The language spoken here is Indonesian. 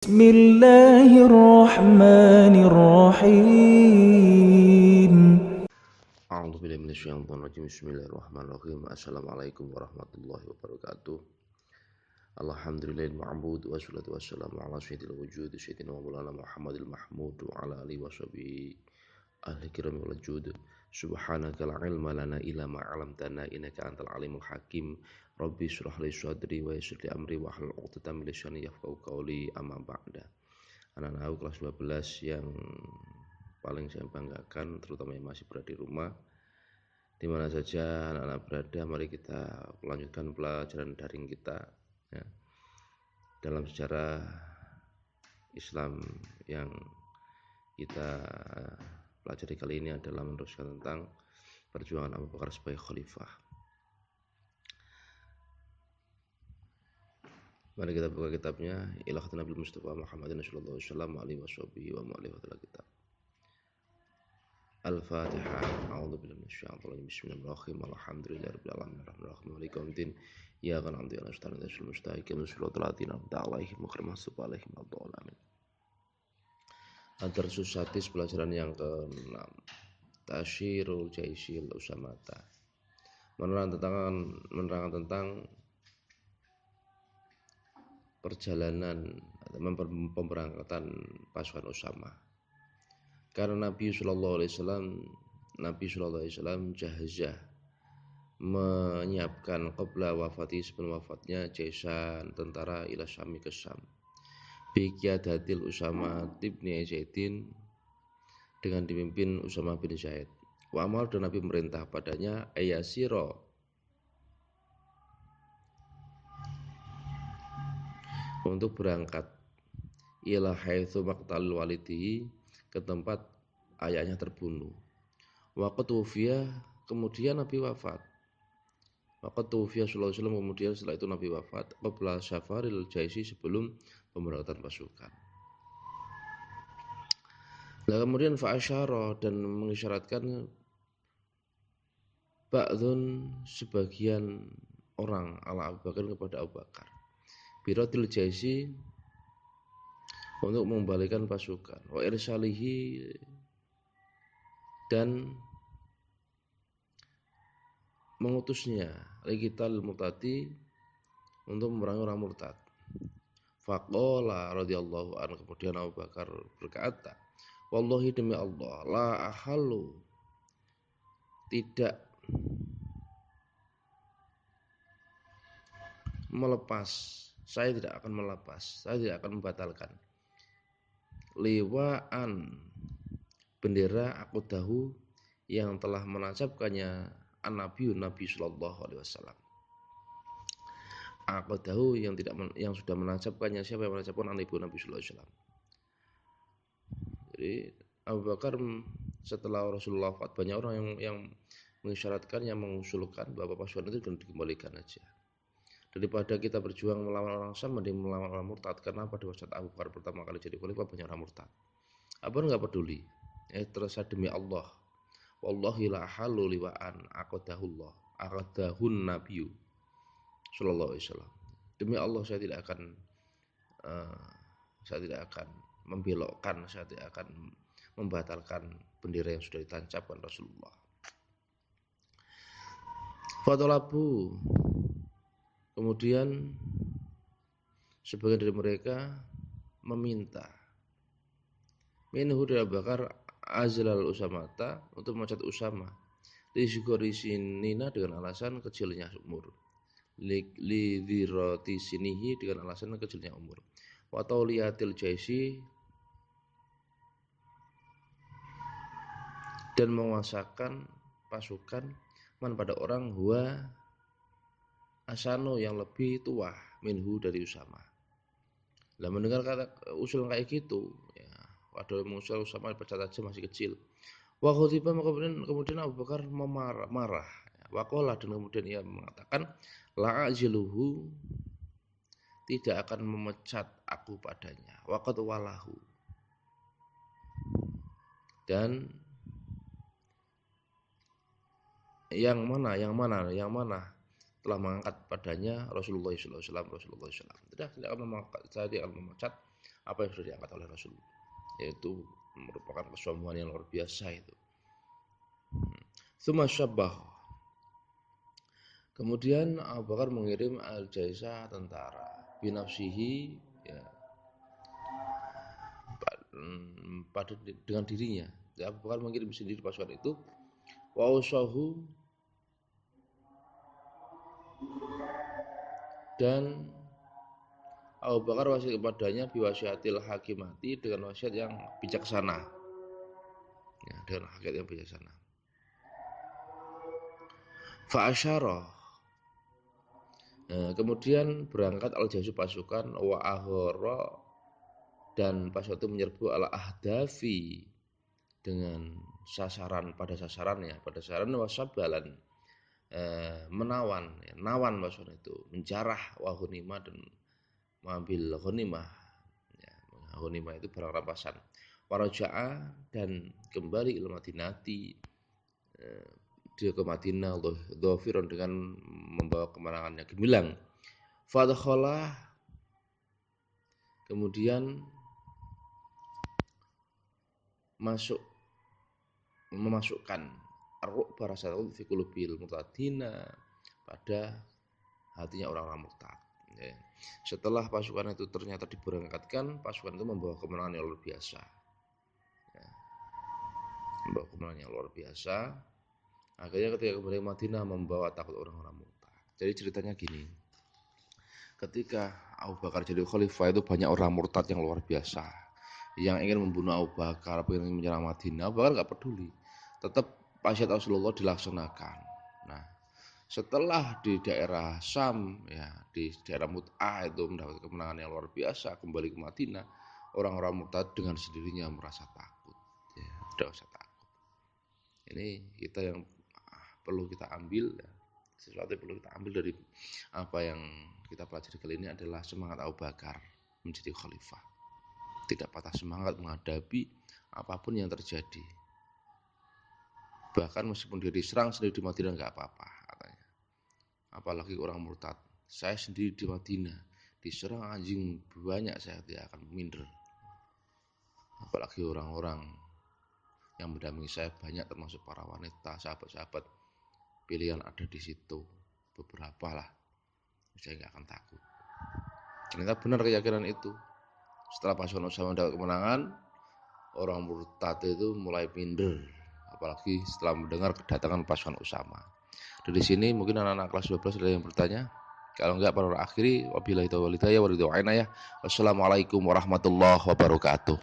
بسم الله الرحمن الرحيم. A'udzu billahi minasyaitonir rajim. Bismillahirrahmanirrahim. Assalamualaikum warahmatullahi wabarakatuh. Alhamdulillahil ma'bud wassalatu wassalamu ala sayyidil wujud sayyidina wa maulana Muhammadil mahmud wa ala alihi washabihi ahli kiram wal jud. Subhanaka la ilma lana illa ma 'allamtana innaka antal alimul hakim. Rabbi shrah li sadri wa yassir li amri wa hlul 'uqdatam min lisani yafqahu qawli. Amma ba'da. Anak-anak kelas 12 yang paling saya banggakan, terutama yang masih berada di rumah, di mana saja anak-anak berada, mari kita melanjutkan pelajaran daring kita ya, dalam sejarah Islam yang kita pelajari kali ini adalah meneruskan tentang perjuangan Abu Bakar sebagai khalifah. Mari kita buka kitabnya Ilah Nabi Mustafa Muhammadin sallallahu alaihi wasallam wa alihi wa kitab. Al-Fatihah. A'udzu billahi minasyaitonir rajim. Bismillahirrahmanirrahim. Alhamdulillahirabbil alamin. Arrahmanirrahim. Maliki yaumiddin. Iyyaka na'budu wa iyyaka nasta'in. Ihdinas mustaqim. Shiratal ladzina an'amta 'alaihim ghairil maghdubi 'alaihim waladdallin. Ad-Darsus Sadis, pelajaran yang ke-6. Tasyirul Jaisil Usamata. Menerangkan tentang perjalanan atau pemberangkatan pasukan Usamah. Karena Nabi Sallallahu Alaihi Wasallam jahazah, menyiapkan qabla wafati, sebelum wafatnya, jaisan, tentara ila Syami ke Syam. Bi qiyadatil Usama bin Zaidin, dengan dipimpin Usama bin Zaid. Wa amar, dan Nabi merintah padanya, ayasiro, untuk berangkat, ila haitsu maqtal walidihi, ke tempat ayahnya terbunuh. Waqat tufiya, kemudian Nabi wafat. Waqat tufiya sallallahu alaihi wasallam, kemudian setelah itu Nabi wafat, qabla safaril jaisi, sebelum pemberangkatan pasukan. Nah, kemudian fa'asyara, dan mengisyaratkan ba'dun, sebagian orang, ala Abu Bakar, kepada Abu Bakar, biradil jaisi, untuk mengembalikan pasukan, wa irsalihi, dan mengutusnya, liqital murtadi, untuk memerangi orang murtad. Faqala radhiyallahu anhu, kemudian Abu Bakar berkata, wallahi, demi Allah, la ahalu, tidak melepas, saya tidak akan melepas, saya tidak akan membatalkan liwaan, bendera, aku dahu, yang telah menancapkannya Nabi sallallahu alaihi wasallam. Aku dahu, yang sudah menancapkannya, siapa yang menancapkan Nabi sallallahu alaihi wasallam. Jadi Abu Bakar setelah Rasulullah wafat, banyak orang yang mengisyaratkan, yang mengusulkan bahwa pasukan itu dikembalikan aja. Daripada kita berjuang melawan orang Syam, mending melawan orang murtad. Karena pada saat Abu Bakar pertama kali jadi khalifah, banyak orang murtad. Abu Bakar enggak peduli. Terus demi Allah, wallahi la halu liwaan aqadahullah, aqadahun nabiyyu sallallahu alaihi wasallam. Demi Allah, saya tidak akan membelokkan, saya tidak akan membatalkan bendera yang sudah ditancapkan Rasulullah. Fatolabu, kemudian sebagian dari mereka meminta minhu, dari Abu Bakar, azlal Usamata, untuk memecat Usama, lisigori sinina, dengan alasan kecilnya umur, lidhirati sinihi, dengan alasan kecilnya umur, wa tauliyatil jaisi, dan menguasakan pasukan, man, pada orang, huwa asano, yang lebih tua, minhu, dari Usama. Lah mendengar kata usul kayak gitu, ya, waduh, mengusul Usama pecat aja, masih kecil. Wa khutiba, kemudian Abu Bakar marah. Waqala, dan kemudian ia mengatakan, la aziluhu, tidak akan memecat aku padanya. Waqad walahu, dan yang mana telah mengangkat padanya Rasulullah SAW. Tidak akan memecat apa yang sudah diangkat oleh Rasul, yaitu merupakan kesombongan yang luar biasa itu. Tsumma syabbaha. Kemudian Abu Bakar mengirim al-jaisah tentara binafsihi, ya, pada dengan dirinya. Ya, Abu Bakar mengirim sendiri pasukan itu. Wa usahu, dan Abu Bakar wasiat kepadanya biwasiatil hakimati, dengan wasiat yang bijaksana. Ya, dengan wasiat yang bijaksana. Fa asyara. Kemudian berangkat al-jaisu pasukan wa ahara, dan pasukan itu menyerbu ala ahdafi, dengan sasaran, pada sasarannya, pada sasaran wasabalan, menawan, ya, nawan pasukan itu menjarah wa ghanimah, dan mengambil ghanimah, ya, ghanimah itu barang rampasan. Waraja'a, dan kembali ke Madinati, dia ke Madinah dhafiran, dengan membawa kemenangannya gemilang. Fadkhala, kemudian memasukkan ar-ru'ba, rasa takut, fi qulubil murtadina, pada hatinya orang-orang murtad. Ya. Setelah pasukan itu ternyata diberangkatkan, pasukan itu membawa kemenangan yang luar biasa. Ya. Membawa kemenangan yang luar biasa. Akhirnya ketika kembali ke Madinah membawa takut orang-orang murtad. Jadi ceritanya gini. Ketika Abu Bakar jadi khalifah itu banyak orang murtad yang luar biasa, yang ingin membunuh Abu Bakar, ingin menyerang Madinah. Abu Bakar nggak peduli, tetap wasiat Rasulullah dilaksanakan. Nah, setelah di daerah Syam, ya, di daerah Mut'ah itu mendapat kemenangan yang luar biasa, kembali ke Madinah, orang-orang murtad dengan sendirinya merasa takut. Ya, merasa takut. Ini kita yang perlu kita ambil, ya. Sesuatu yang perlu kita ambil dari apa yang kita pelajari kali ini adalah semangat Abu Bakar menjadi khalifah. Tidak patah semangat menghadapi apapun yang terjadi. Bahkan meskipun dia diserang sendiri di Madinah nggak apa-apa katanya. Apalagi orang murtad. Saya sendiri di Madinah diserang anjing banyak, saya tidak akan minder. Apalagi orang-orang yang mendampingi saya banyak, termasuk para wanita, sahabat-sahabat pilihan ada di situ, beberapa lah, saya nggak akan takut. Ternyata benar keyakinan itu. Setelah pasukan Utsama mendapat kemenangan, orang murtad itu mulai minder, apalagi setelah mendengar kedatangan pasukan Utsama. Dari sini mungkin anak-anak kelas 12 ada yang bertanya. Kalau enggak, pada akhiri wabillahi taufiq wal hidayah. Wassalamualaikum warahmatullahi wabarakatuh.